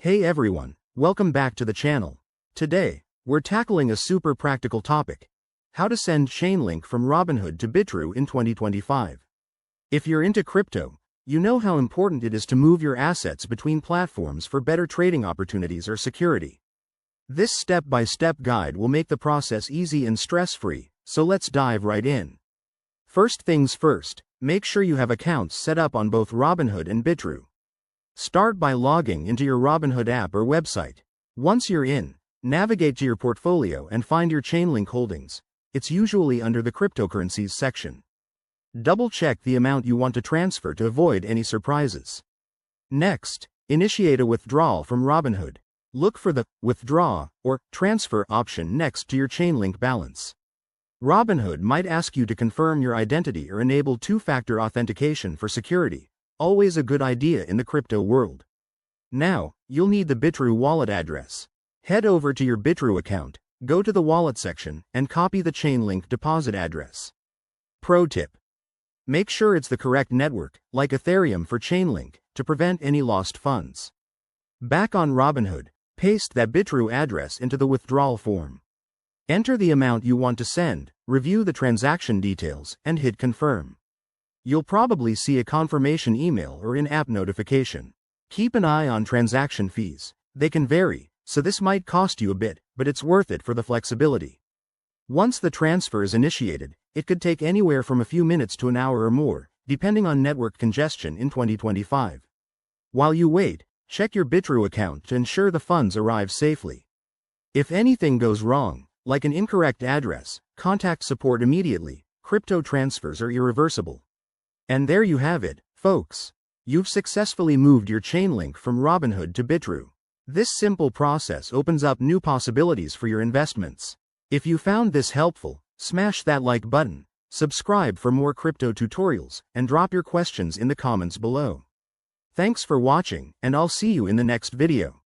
Hey everyone, welcome back to the channel. Today, we're tackling a super practical topic: how to send Chainlink from Robinhood to Bitrue in 2025. If you're into crypto, you know how important it is to move your assets between platforms for better trading opportunities or security. This step-by-step guide will make the process easy and stress-free, so let's dive right in. First things first, make sure you have accounts set up on both Robinhood and Bitrue. Start by logging into your Robinhood app or website. Once you're in, navigate to your portfolio and find your Chainlink holdings. It's usually under the cryptocurrencies section. Double-check the amount you want to transfer to avoid any surprises. Next, initiate a withdrawal from Robinhood. Look for the Withdraw or Transfer option next to your Chainlink balance. Robinhood might ask you to confirm your identity or enable two-factor authentication for security. Always a good idea in the crypto world. Now, you'll need the Bitrue wallet address. Head over to your Bitrue account, go to the wallet section, and copy the Chainlink deposit address. Pro tip: make sure it's the correct network, like Ethereum for Chainlink, to prevent any lost funds. Back on Robinhood, paste that Bitrue address into the withdrawal form. Enter the amount you want to send, review the transaction details, and hit confirm. You'll probably see a confirmation email or in-app notification. Keep an eye on transaction fees. They can vary, so this might cost you a bit, but it's worth it for the flexibility. Once the transfer is initiated, it could take anywhere from a few minutes to an hour or more, depending on network congestion in 2025. While you wait, check your Bitrue account to ensure the funds arrive safely. If anything goes wrong, like an incorrect address, contact support immediately. Crypto transfers are irreversible. And there you have it, folks. You've successfully moved your Chainlink from Robinhood to Bitrue. This simple process opens up new possibilities for your investments. If you found this helpful, smash that like button, subscribe for more crypto tutorials, and drop your questions in the comments below. Thanks for watching, and I'll see you in the next video.